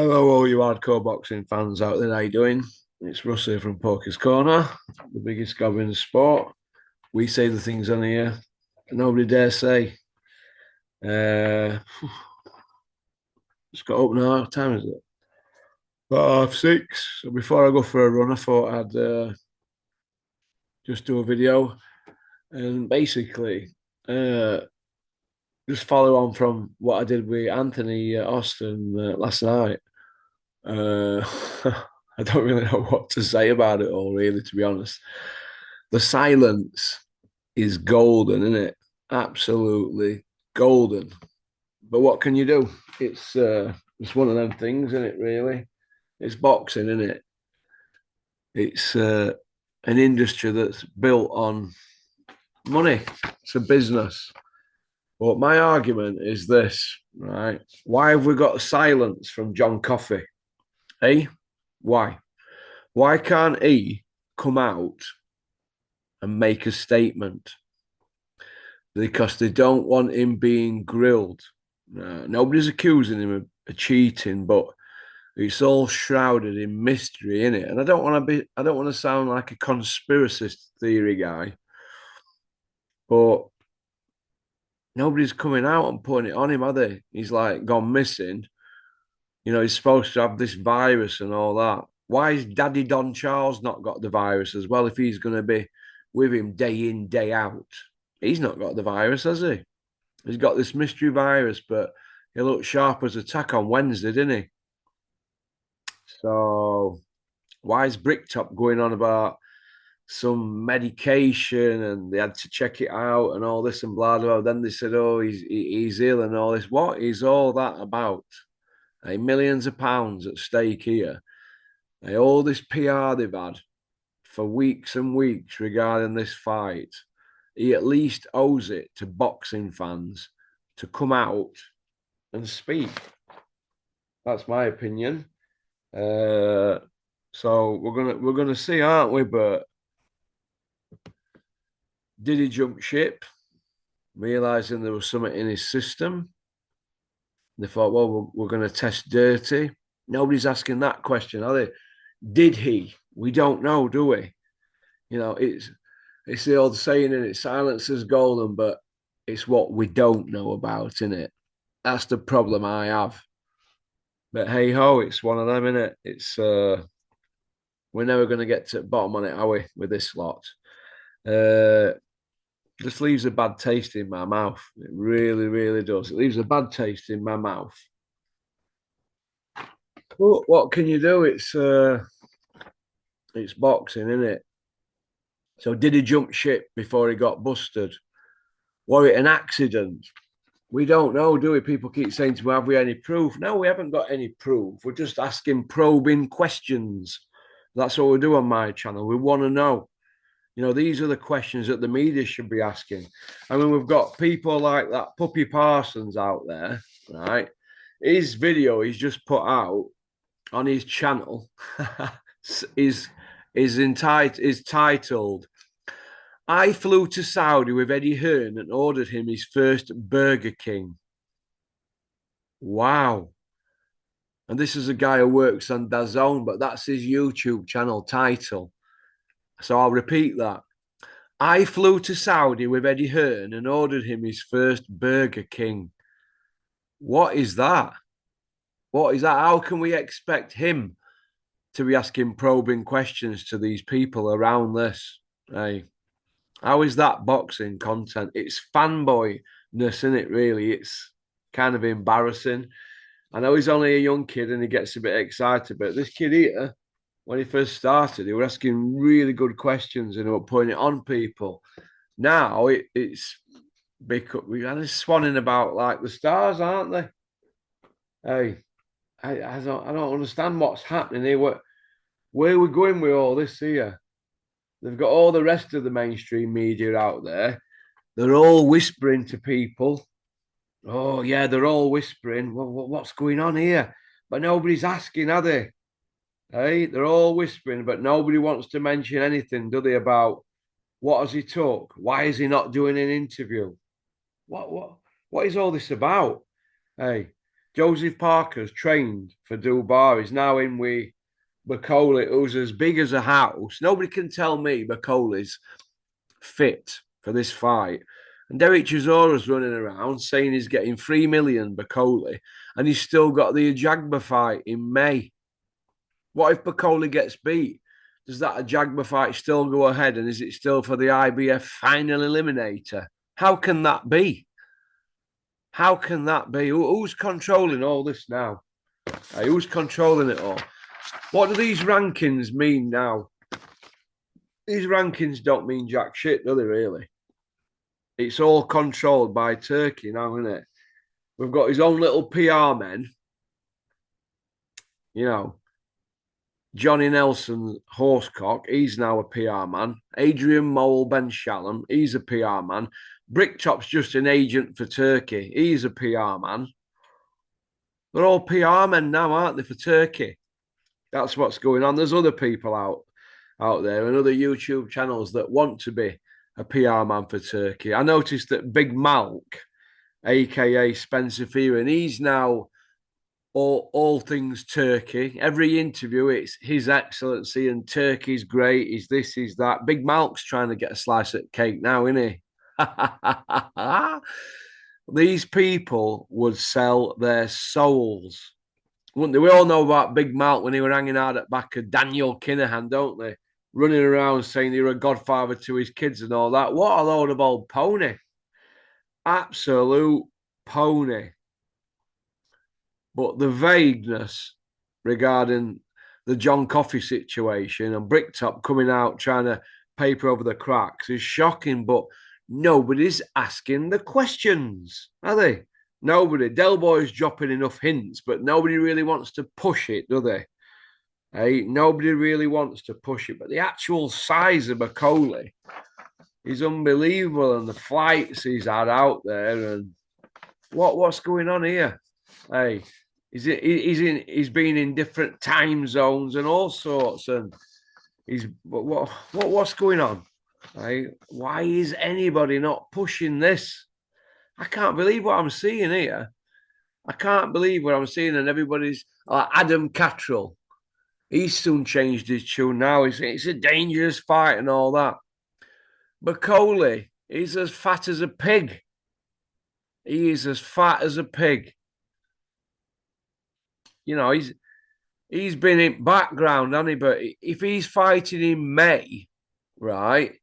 Hello, all you hardcore boxing fans out there. How you doing? It's Russ here from Poker's Corner, the biggest gob in the sport. We say the things on here that nobody dare say. Uh, it's got up now. What time is it? About 6:30. So before I go for a run, I thought I'd just do a video and basically uh, just follow on from what I did with Anthony Austin last night. Uh, I don't really know what to say about it all, really, to be honest. The silence is golden, isn't it? Absolutely golden. But what can you do? It's one of them things, isn't it? Really, it's boxing, isn't it? It's an industry that's built on money. It's a business. But my argument is this, right? Why have we got silence from John Coffey? Eh? Why? Why can't he come out and make a statement? Because they don't want him being grilled. Nobody's accusing him of cheating, but it's all shrouded in mystery, in it. And I don't want to sound like a conspiracy theory guy, but nobody's coming out and putting it on him, are they? He's like gone missing. You know, he's supposed to have this virus and all that. Why is Daddy Don Charles not got the virus as well if he's going to be with him day in, day out? He's not got the virus, has he? He's got this mystery virus, but he looked sharp as a tack on Wednesday, didn't he? So why is Bricktop going on about some medication and they had to check it out and all this and blah blah? Then they said, "Oh, he's ill and all this." What is all that about? Millions of pounds at stake here. All this PR they've had for weeks and weeks regarding this fight. He at least owes it to boxing fans to come out and speak. That's my opinion. Uh, so we're gonna see, aren't we? But did he jump ship, realizing there was something in his system? They thought, well, we're going to test dirty. Nobody's asking that question, are they? Did he? We don't know, do we? You know, it's the old saying, and it silence is golden, but it's what we don't know about, isn't it? That's the problem I have. But hey ho, it's one of them, isn't it? It's we're never going to get to the bottom on it, are we? With this lot, uh, just leaves a bad taste in my mouth. It really, really does. It leaves a bad taste in my mouth. But what can you do? It's boxing, isn't it? So did he jump ship before he got busted? Was it an accident? We don't know, do we? People keep saying to me, have we any proof? No, we haven't got any proof. We're just asking probing questions. That's what we do on my channel. We want to know. You know, these are the questions that the media should be asking. I mean, we've got people like that Puppy Parsons out there, right? His video he's just put out on his channel is is titled "I flew to Saudi with Eddie Hearn and ordered him his first Burger King." Wow. And this is a guy who works on DAZN, but that's his YouTube channel title. So I'll repeat that. I flew to Saudi with Eddie Hearn and ordered him his first Burger King. What is that? What is that? How can we expect him to be asking probing questions to these people around this? Hey, how is that boxing content? It's fanboyness, isn't it? Really, it's kind of embarrassing. I know he's only a young kid and he gets a bit excited, but this kid here, when he first started, he was asking really good questions and he was putting it on people. Now it's because we are swanning about like the stars, aren't they? Hey, I don't understand what's happening here. Where are we going with all this here? They've got all the rest of the mainstream media out there. They're all whispering to people. Oh yeah, they're all whispering. Well, what's going on here? But nobody's asking, are they? Hey, they're all whispering, but nobody wants to mention anything, do they? About what has he took? Why is he not doing an interview? What what what is all this about? Hey, Joseph Parker's trained for Dubai. He's now in with Bakole, who's as big as a house. Nobody can tell me Bakole's fit for this fight. And Derek Chisora's running around saying he's getting 3 million Bakole, and he's still got the Ajagba fight in May. What if Bakole gets beat? Does that Ajagba fight still go ahead? And is it still for the IBF final eliminator? How can that be? How can that be? Who's controlling all this now? Who's controlling it all? What do these rankings mean now? These rankings don't mean jack shit, do they really? It's all controlled by Turkey now, isn't it? We've got his own little PR men. You know, Johnny Nelson Horsecock, he's now a PR man. Adrian Mole Ben Shalom, he's a PR man. Bricktop's just an agent for Turkey. He's a PR man. They're all PR men now, aren't they, for Turkey? That's what's going on. There's other people out there and other YouTube channels that want to be a PR man for Turkey. I noticed that Big Malk, aka Spencer Fearon, he's now all things Turkey. Every interview, it's His Excellency and Turkey's great. He's this, he's that. Big Malk's trying to get a slice of cake now, isn't he? These people would sell their souls, wouldn't they? We all know about Big Malk when he were hanging out at back of Daniel Kinahan, don't they? Running around saying you're a godfather to his kids and all that. What a load of old pony. Absolute pony. But the vagueness regarding the John Coffey situation and Bricktop coming out trying to paper over the cracks is shocking, but nobody's asking the questions, are they? Nobody. Del Boy's dropping enough hints, but nobody really wants to push it, do they? Hey, nobody really wants to push it. But the actual size of Bakole is unbelievable, and the flights he's had out there, and what's going on here? Hey, he's been in different time zones and all sorts, and what's going on? Hey, why is anybody not pushing this? I can't believe what I'm seeing here. I can't believe what I'm seeing, and everybody's Adam Cattrall. He's soon changed his tune now. It's a dangerous fight and all that. Bakole is as fat as a pig. He is as fat as a pig. You know, he's been in background, hasn't he? But if he's fighting in May, right,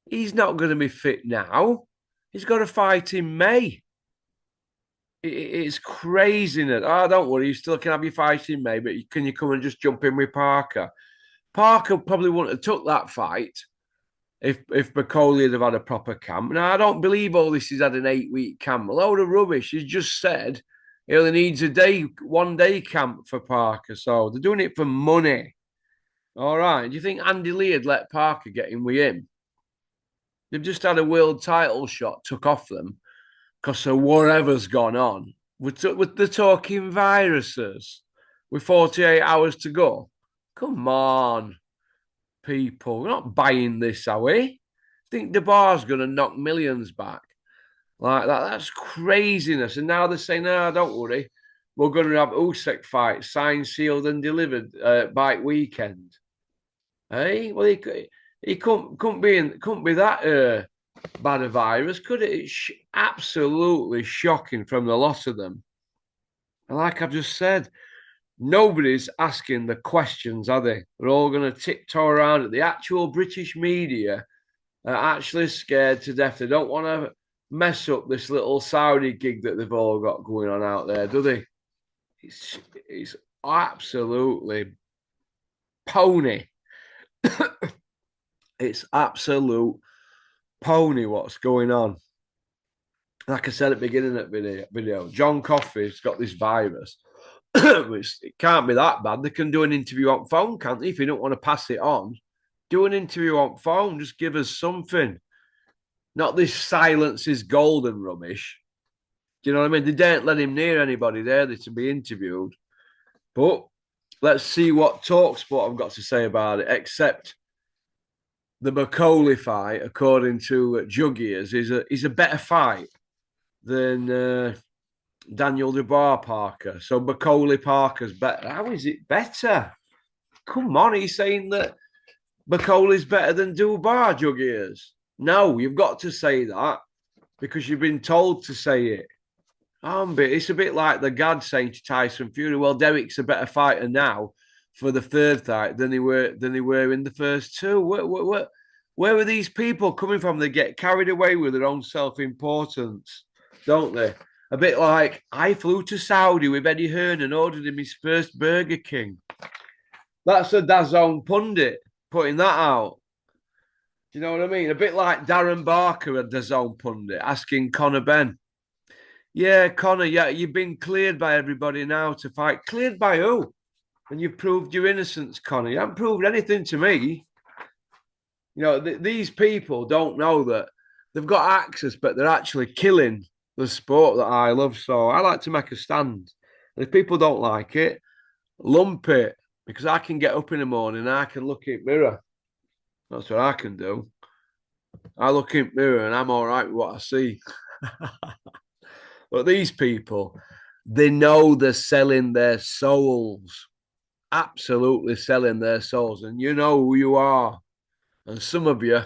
he's not going to be fit now. He's got to fight in May. It's craziness. Oh, don't worry, you still can have your fight in May, but can you come and just jump in with Parker? Parker probably wouldn't have took that fight if Bakole had have had a proper camp. Now, I don't believe all this. He's had an 8-week camp. A load of rubbish. He's just said he only needs a 1-day camp for Parker. So they're doing it for money. All right. Do you think Andy Lee had let Parker get in with him? They've just had a world title shot took off them because of whatever's gone on. With the talking viruses with 48 hours to go. Come on, people. We're not buying this, are we? Think DeBar's going to knock millions back like that? That's craziness. And now they're saying, no, don't worry. We're going to have Usyk fight signed, sealed, and delivered by weekend. Hey, well, he couldn't be that bad a virus, could it? It's absolutely shocking from the lot of them. And like I've just said, nobody's asking the questions, are they? They're all going to tiptoe around it. The actual British media are actually scared to death. They don't want to mess up this little Saudi gig that they've all got going on out there, do they? It's absolutely pony. It's absolute pony what's going on. Like I said at the beginning of the video, John Coffey's got this virus, which it can't be that bad. They can do an interview on phone, can't they? If you don't want to pass it on, do an interview on phone. Just give us something. Not this silence is golden rubbish. Do you know what I mean? They don't let him near anybody there to be interviewed. But let's see what TalkSport have got to say about it, except the Bakole fight, according to Juggiers, is a better fight than Daniel Dubois Parker. So Macaulay Parker's better. How is it better? Come on, he's saying that Macaulay's better than Dubois, Jug ears. No, you've got to say that because you've been told to say it. It's a bit like the Gad saying to Tyson Fury, well, Derek's a better fighter now for the third fight than he were in the first two. Where are these people coming from? They get carried away with their own self-importance, don't they? A bit like I flew to Saudi with Eddie Hearn and ordered him his first Burger King. That's a DAZN pundit putting that out. Do you know what I mean? A bit like Darren Barker, a DAZN pundit, asking Conor Benn. Yeah, Conor, yeah, you've been cleared by everybody now to fight. Cleared by who? And you've proved your innocence, Conor. You haven't proved anything to me. You know, these people don't know that they've got access, but they're actually killing the sport that I love. So I like to make a stand. And if people don't like it, lump it because I can get up in the morning and I can look in the mirror. That's what I can do. I look in the mirror and I'm all right with what I see. But these people, they know they're selling their souls, absolutely selling their souls. And you know who you are. And some of you,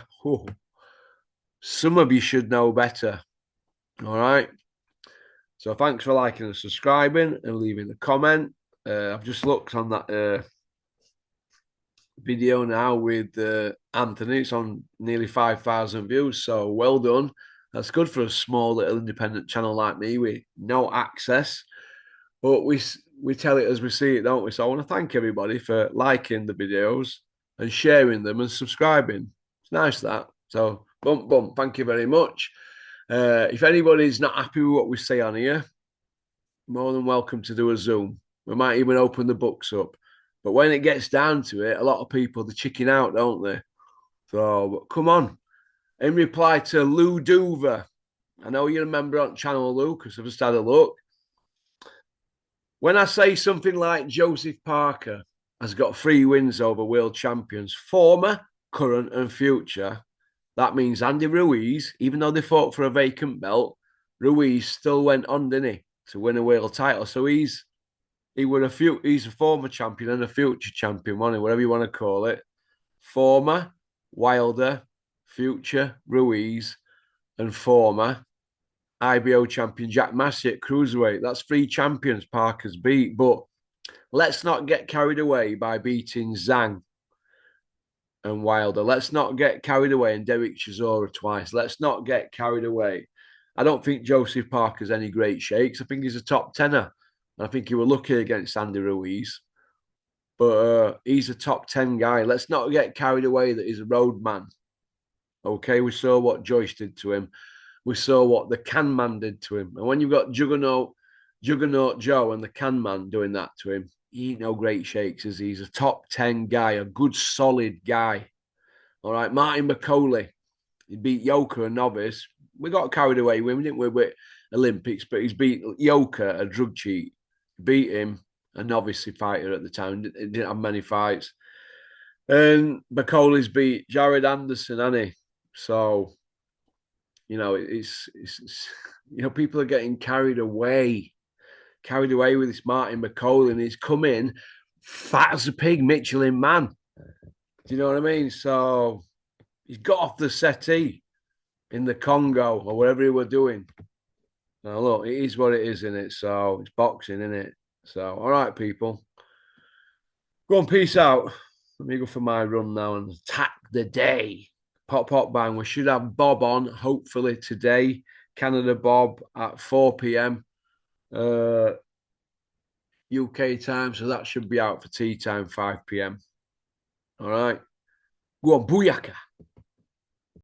should know better. All right. So thanks for liking and subscribing and leaving a comment. I've just looked on that video now with Anthony. It's on nearly 5,000 views. So well done. That's good for a small little independent channel like me with no access. But we tell it as we see it, don't we? So I want to thank everybody for liking the videos and sharing them and subscribing. It's nice that. So bump bump. Thank you very much. If anybody's not happy with what we say on here, more than welcome to do a Zoom. We might even open the books up. But when it gets down to it, a lot of people they chicken out, don't they? So come on. In reply to Lou Duver, I know you remember on Channel Lou because I've just had a look. When I say something like Joseph Parker has got 3 wins over world champions, former, current, and future, that means Andy Ruiz, even though they fought for a vacant belt, Ruiz still went on, didn't he, to win a world title. So he's a former champion and a future champion, whatever you want to call it. Former, Wilder, future, Ruiz, and former IBO champion Jack Massey at cruiserweight. That's 3 champions Parker's beat. But let's not get carried away by beating Zhang and Wilder. Let's not get carried away and Derek Chisora twice. Let's not get carried away. I don't think Joseph Parker's any great shakes. I think he's a top tenner. I think he was lucky against Andy Ruiz. But he's a top 10 guy. Let's not get carried away that he's a road man. Okay, we saw what Joyce did to him. We saw what the Can Man did to him. And when you've got Juggernaut Joe and the Can Man doing that to him, he ain't no great shakes, is he? He's a top 10 guy, a good, solid guy. All right, Martin McCauley, he beat Yoka, a novice. We got carried away with him, didn't we, with Olympics, but he's beat Yoka, a drug cheat. Beat him, a novice fighter at the time. He didn't have many fights. And McCauley's beat Jared Anderson, hasn't he? So, you know, it's people are getting carried away with this Martin McCauley, and he's come in fat as a pig, Michelin man. Do you know what I mean? So he's got off the settee in the Congo or whatever he were doing. Now look, it is what it is, in it. So it's boxing, in it. So all right, people, go on, peace out. Let me go for my run now and attack the day. Pop, pop, bang. We should have Bob on, hopefully, today. Canada Bob at 4 p.m. UK time. So that should be out for tea time, 5 p.m. All right. Go on, booyaka.